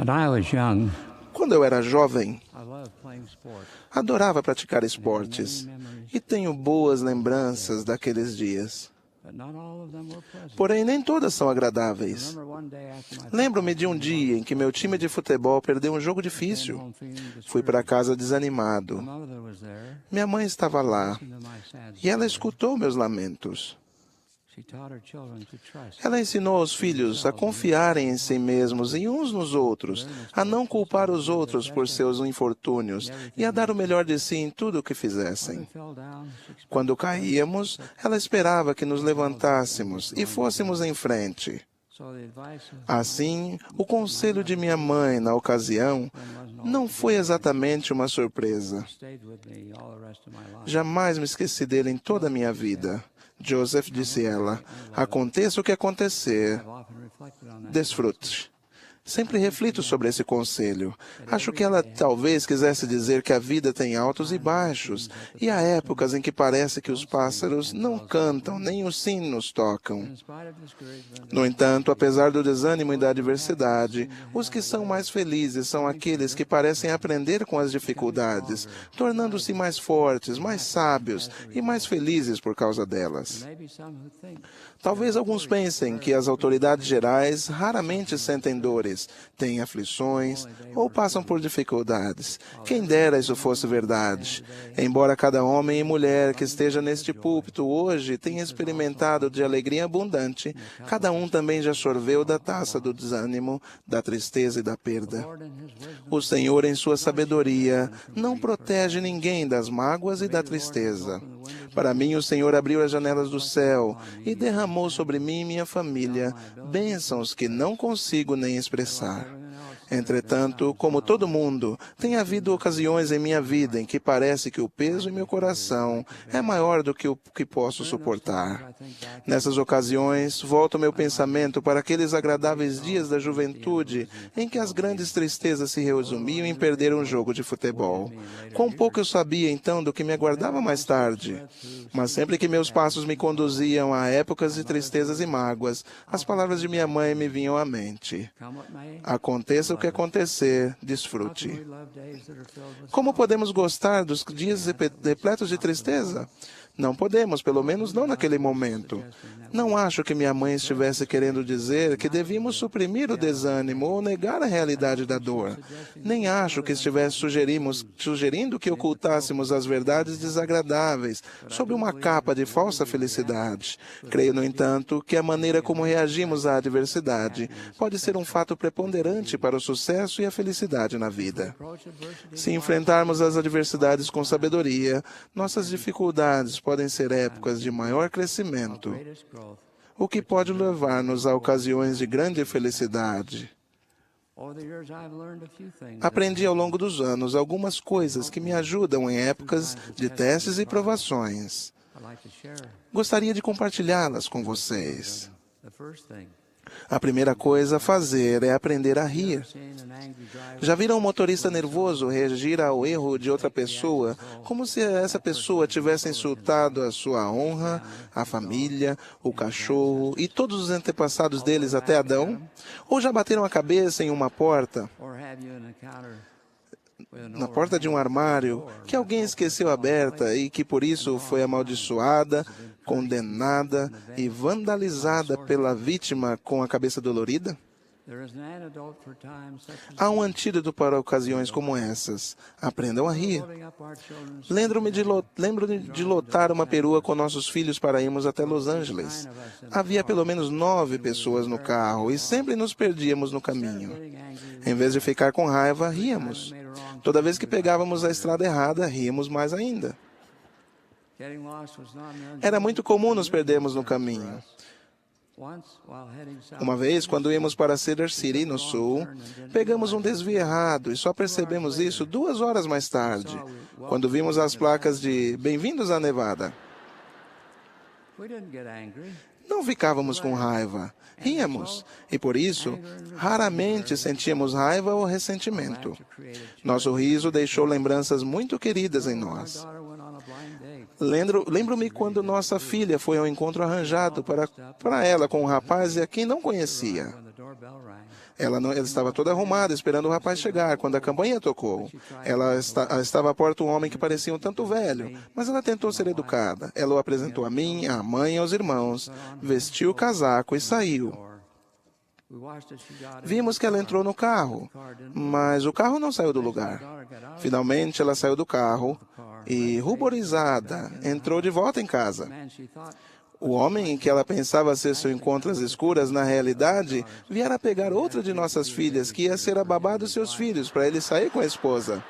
When I was young, Quando eu era jovem, I loved playing sports. adorava praticar esportes e tenho boas lembranças daqueles dias. But not all of them were pleasant. Porém, nem todas são agradáveis. Remember one day after my Lembro-me de um dia em que meu time de futebol perdeu um jogo difícil. home feeling Fui para discouraged. casa My desanimado. mother was there, Minha mãe estava lá listened to my sad e ela story. escutou meus lamentos. She taught her children to trust. Ela ensinou aos filhos a confiarem em si mesmos e uns nos outros, a não culpar os outros por seus infortúnios e a dar o melhor de si em tudo o que fizessem. We fell down. She expected Quando caíamos, ela esperava que nos levantássemos e fôssemos em frente. so the advice of Assim, o conselho de minha mãe, na ocasião, não foi exatamente uma surpresa. stayed with me all the rest of my life. Jamais me esqueci dele em toda a minha vida. Joseph, disse ela, aconteça o que acontecer, I've often reflected on that. desfrute. Sempre reflito sobre esse conselho. Acho que ela talvez quisesse dizer que a vida tem altos e baixos, e há épocas em que parece que os pássaros não cantam, nem os sinos tocam. In spite of discouragement, No entanto, apesar do desânimo e da adversidade, os que são mais felizes são aqueles que parecem aprender com as dificuldades, tornando-se mais fortes, mais sábios e mais felizes por causa delas. maybe some who think Talvez alguns pensem que as autoridades gerais raramente sentem dores, têm aflições ou passam por dificuldades. Quem dera isso fosse verdade. Embora cada homem e mulher que esteja neste púlpito hoje tenha experimentado de alegria abundante, cada um também já sorveu da taça do desânimo, da tristeza e da perda. Lord in his wisdom O Senhor, em sua sabedoria, não protege ninguém das mágoas e da tristeza. Para mim, o Senhor abriu as janelas do céu e derramou sobre mim e minha família bênçãos que não consigo nem expressar. Entretanto, como todo mundo, tem havido ocasiões em minha vida em que parece que o peso em meu coração é maior do que o que posso suportar. Nessas ocasiões, volto meu pensamento para aqueles agradáveis dias da juventude em que as grandes tristezas se resumiam em perder um jogo de futebol. Quão pouco eu sabia então do que me aguardava mais tarde. Mas sempre que meus passos me conduziam a épocas de tristezas e mágoas, as palavras de minha mãe me vinham à mente. come what may. Aconteça o que acontecer, We desfrute. love days that are filled with Como podemos gostar dos dias repletos de tristeza? Não podemos, pelo menos não naquele momento. Não acho que minha mãe estivesse querendo dizer que devíamos suprimir o desânimo ou negar a realidade da dor. Nem acho que estivesse sugerindo que ocultássemos as verdades desagradáveis sob uma capa de falsa felicidade. Creio, no entanto, que a maneira como reagimos à adversidade pode ser um fato preponderante para o sucesso e a felicidade na vida. approach adversity Se enfrentarmos as adversidades com sabedoria, nossas dificuldades podem ser épocas de maior crescimento, greatest growth. o que pode levar-nos a ocasiões de grande felicidade. Over the years, I've learned a few things. Aprendi ao longo dos anos algumas coisas que me ajudam em épocas de testes e provações. I'd like to share. Gostaria de compartilhá-las com vocês. The first thing, A primeira coisa a fazer é aprender a rir. seeing an angry driver Já viram um motorista nervoso reagir ao erro de outra pessoa, como se essa pessoa tivesse insultado a sua honra, a família, o cachorro e todos os antepassados deles até Adão? Ou já bateram a cabeça em uma porta, or have you an encounter with an na porta de um armário, que alguém esqueceu aberta e que por isso foi amaldiçoada, condenada e vandalizada pela vítima com a cabeça dolorida? There is an antidote for times such as Há um antídoto para ocasiões como essas. Aprendam a rir. loading up our children's Lembro de lotar uma perua com nossos filhos para irmos até Los Angeles. Havia pelo menos 9 pessoas no carro e sempre nos perdíamos no caminho. getting angry. Em vez de ficar com raiva, ríamos. Toda vez que pegávamos a estrada errada, ríamos mais ainda. Getting lost was not an Era muito comum nos perdermos no caminho. Once, while heading south, Uma vez, quando íamos para Cedar City, no sul, pegamos um desvio errado e só percebemos isso 2 horas mais tarde, quando vimos as placas de Bem-vindos à Nevada. we didn't get angry. Não ficávamos com raiva, ríamos, e por isso, raramente sentíamos raiva ou ressentimento. Nosso riso deixou lembranças muito queridas em nós. Daughter went on a blind date. Lembro-me quando nossa filha foi ao encontro arranjado para ela com um rapaz a quem não conhecia. When the door Ela estava toda arrumada, esperando o rapaz chegar, quando a campainha tocou. Estava à porta um homem que parecia um tanto velho, mas ela tentou ser educada. Ela o apresentou a mim, à mãe e aos irmãos, vestiu o casaco e saiu. Vimos que ela entrou no carro, mas o carro não saiu do lugar. Finalmente, ela saiu do carro e, ruborizada, entrou de volta em casa. O homem que ela pensava ser seu encontro às escuras, na realidade, viera pegar outra de nossas filhas, que ia ser a babá dos seus filhos, para ele sair com a esposa.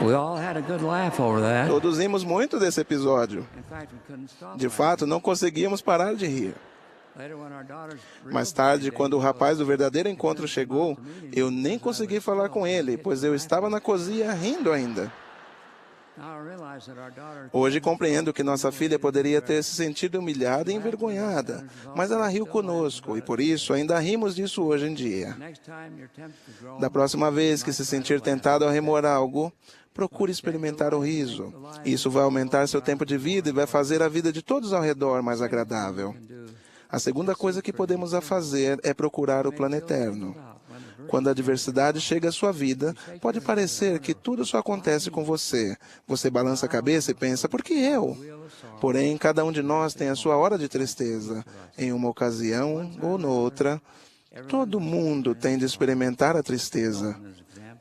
We all had a good laugh over that. Todos rimos muito desse episódio. In fact, we couldn't stop. De fato, não conseguíamos parar de rir. Later, when our daughter's Mais tarde, quando o rapaz do verdadeiro encontro chegou, eu nem consegui falar com ele, pois eu estava na cozinha rindo ainda. Now I realize that our daughter Hoje compreendo que nossa filha poderia ter se sentido humilhada e envergonhada, mas ela riu conosco e por isso ainda rimos disso hoje em dia. next time you're tempted to grow Da próxima vez que se sentir tentado a remor algo, procure experimentar o riso. Isso vai aumentar seu tempo de vida e vai fazer a vida de todos ao redor mais agradável. A segunda coisa que podemos fazer é procurar o plano eterno. Quando a adversidade chega à sua vida, pode parecer que tudo só acontece com você. Você balança a cabeça e pensa, por que eu? Porém, cada um de nós tem a sua hora de tristeza. Em uma ocasião ou noutra, todo mundo tem de experimentar a tristeza.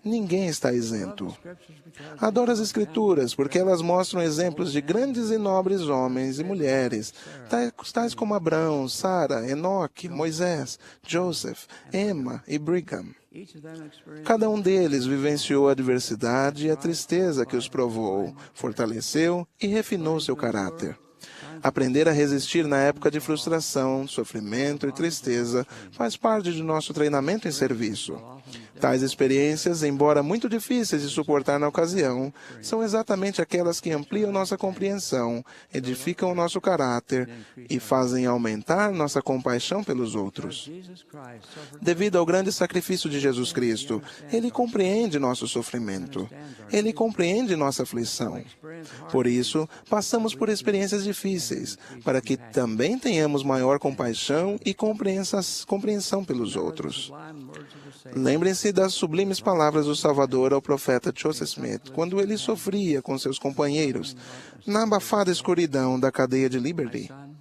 Ninguém está isento. Adoro as Escrituras, porque elas mostram exemplos de grandes e nobres homens e mulheres, tais como Abraão, Sara, Enoque, Moisés, Joseph, Emma e Brigham. each of them experienced Cada um deles vivenciou a adversidade e a tristeza que os provou, fortaleceu e refinou seu caráter. Aprender a resistir na época de frustração, sofrimento e tristeza faz parte de nosso treinamento em serviço. Tais experiências, embora muito difíceis de suportar na ocasião, são exatamente aquelas que ampliam nossa compreensão, edificam o nosso caráter e fazem aumentar nossa compaixão pelos outros. Jesus Christ suffered Devido ao grande sacrifício de Jesus Cristo, Ele compreende nosso sofrimento. Ele compreende nossa aflição. Por isso, passamos por experiências difíceis, para que também tenhamos maior compaixão e compreensão pelos outros. sublime words of the Savior. Lembrem-se das sublimes palavras do Salvador ao profeta Joseph Smith, quando ele sofria com seus companheiros, na abafada escuridão da cadeia de Liberty. Son,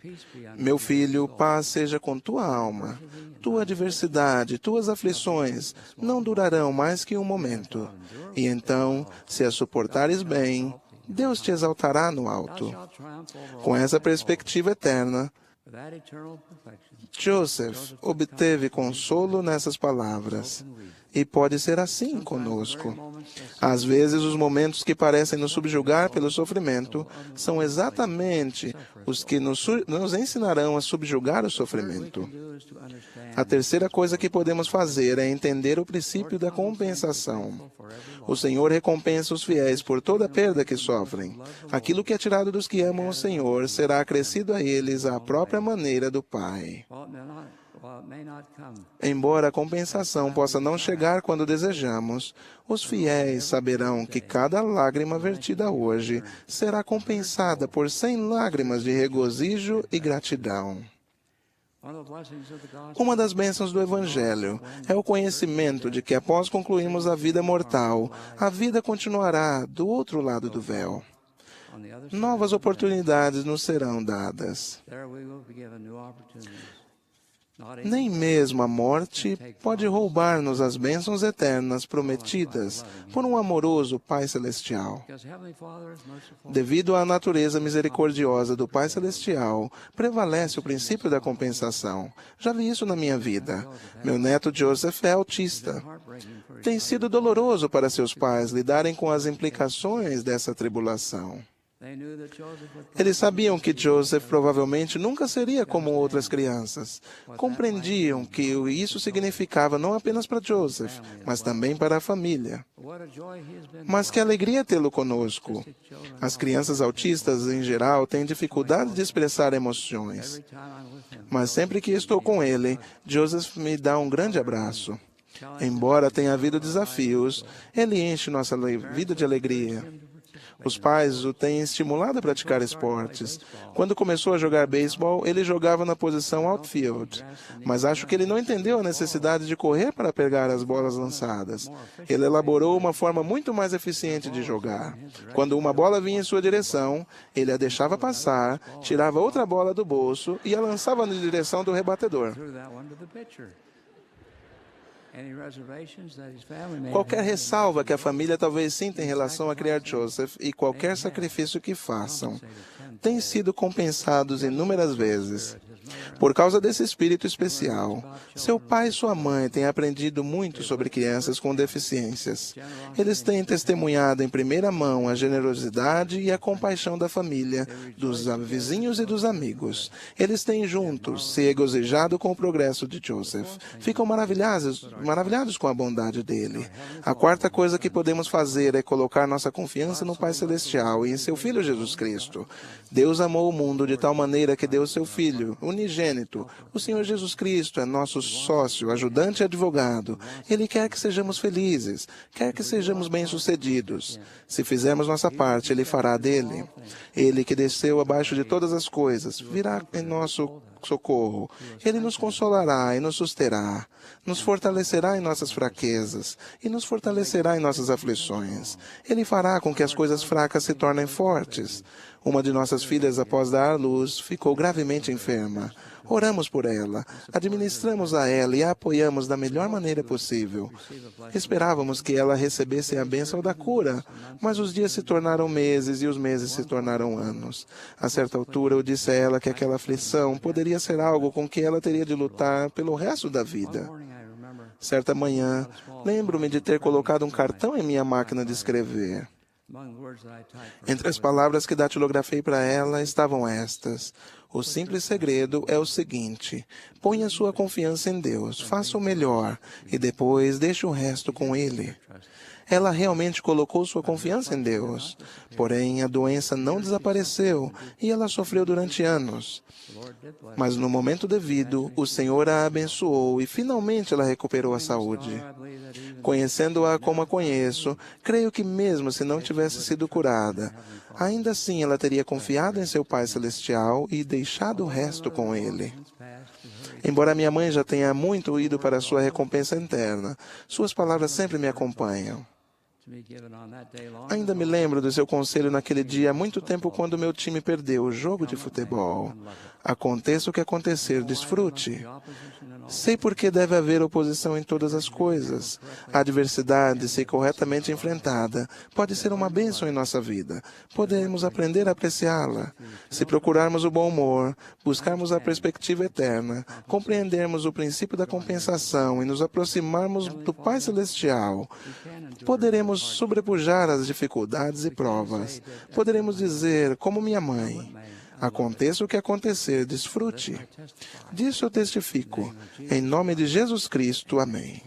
peace be unto Meu filho, paz seja com tua alma. Tua adversidade, tuas aflições não durarão mais que um momento. E então, se as suportares bem, Deus te exaltará no alto. shall triumph over Com essa perspectiva eterna, with that eternal perfection. Joseph obteve consolo nessas palavras. E pode ser assim conosco. Às vezes, os momentos que parecem nos subjugar pelo sofrimento são exatamente os que nos ensinarão a subjugar o sofrimento. A terceira coisa que podemos fazer é entender o princípio da compensação. O Senhor recompensa os fiéis por toda a perda que sofrem. Aquilo que é tirado dos que amam o Senhor será acrescido a eles à própria maneira do Pai. While it may not come, Embora a compensação possa não chegar quando desejamos, os fiéis saberão que cada lágrima vertida hoje será compensada por 100 lágrimas de regozijo e gratidão. one of the blessings of the gospel Uma das bênçãos do Evangelho é o conhecimento de que após concluirmos a vida mortal, a vida continuará do outro lado do véu. on the other side. Novas oportunidades nos serão dadas. There we will be given new opportunities. Not even Nem mesmo a morte pode roubar-nos as bênçãos eternas prometidas por um amoroso Pai Celestial. because Heavenly Father is merciful. Devido à natureza misericordiosa do Pai Celestial, prevalece o princípio da compensação. Já vi isso na minha vida. Meu neto Joseph é autista. Heartbreaking for Tem sido doloroso para seus pais lidarem com as implicações dessa tribulação. they knew that Joseph would Eles sabiam que Joseph provavelmente nunca seria como outras crianças. Compreendiam que isso significava não apenas para Joseph, mas também para a família. what a joy he has been. Mas que alegria tê-lo conosco. As crianças autistas, em geral, têm dificuldade de expressar emoções. Every time I'm with him, Mas sempre que estou com ele, Joseph me dá um grande abraço. Embora tenha havido desafios, ele enche nossa vida de alegria. Os pais o têm estimulado a praticar esportes. Quando começou a jogar beisebol, ele jogava na posição outfield. Mas acho que ele não entendeu a necessidade de correr para pegar as bolas lançadas. Ele elaborou uma forma muito mais eficiente de jogar. Quando uma bola vinha em sua direção, ele a deixava passar, tirava outra bola do bolso e a lançava na direção do rebatedor. Qualquer ressalva que a família talvez sinta em relação a criar Joseph e qualquer sacrifício que façam, tem sido compensados inúmeras vezes. Por causa desse espírito especial, seu pai e sua mãe têm aprendido muito sobre crianças com deficiências. Eles têm testemunhado em primeira mão a generosidade e a compaixão da família, dos vizinhos e dos amigos. Eles têm juntos se regozijado com o progresso de Joseph. Ficam maravilhados com a bondade dele. A quarta coisa que podemos fazer é colocar nossa confiança no Pai Celestial e em seu Filho Jesus Cristo. Deus amou o mundo de tal maneira que deu seu Filho, unigênito. O Senhor Jesus Cristo é nosso sócio, ajudante e advogado. Ele quer que sejamos felizes, quer que sejamos bem-sucedidos. Se fizermos nossa parte, Ele fará dele. Ele que desceu abaixo de todas as coisas, virá em nosso socorro. Ele nos consolará e nos susterá, nos fortalecerá em nossas fraquezas e nos fortalecerá em nossas aflições. Ele fará com que as coisas fracas se tornem fortes. Uma de nossas filhas, após dar à luz, ficou gravemente enferma. Oramos por ela, administramos a ela e a apoiamos da melhor maneira possível. Esperávamos que ela recebesse a bênção da cura, mas os dias se tornaram meses e os meses se tornaram anos. A certa altura, eu disse a ela que aquela aflição poderia ser algo com que ela teria de lutar pelo resto da vida. Certa manhã, lembro-me de ter colocado um cartão em minha máquina de escrever. Entre as palavras que datilografei para ela estavam estas: o simples segredo é o seguinte: ponha sua confiança em Deus, faça o melhor e depois deixe o resto com Ele. Ela realmente colocou sua confiança em Deus. Porém, a doença não desapareceu e ela sofreu durante anos. Mas no momento devido, o Senhor a abençoou e finalmente ela recuperou a saúde. Conhecendo-a como a conheço, creio que mesmo se não tivesse sido curada, ainda assim ela teria confiado em seu Pai Celestial e deixado o resto com Ele. Embora minha mãe já tenha muito ido para a sua recompensa interna, suas palavras sempre me acompanham. Ainda me lembro do seu conselho naquele dia há muito tempo quando meu time perdeu o jogo de futebol. Aconteça o que acontecer, desfrute. Sei por que deve haver oposição em todas as coisas. A adversidade, se corretamente enfrentada, pode ser uma bênção em nossa vida. Podemos aprender a apreciá-la. Se procurarmos o bom humor, buscarmos a perspectiva eterna, compreendermos o princípio da compensação e nos aproximarmos do Pai Celestial, poderemos sobrepujar as dificuldades e provas. Poderemos dizer, como minha mãe: aconteça o que acontecer, desfrute. Disso eu testifico. Em nome de Jesus Cristo, amém.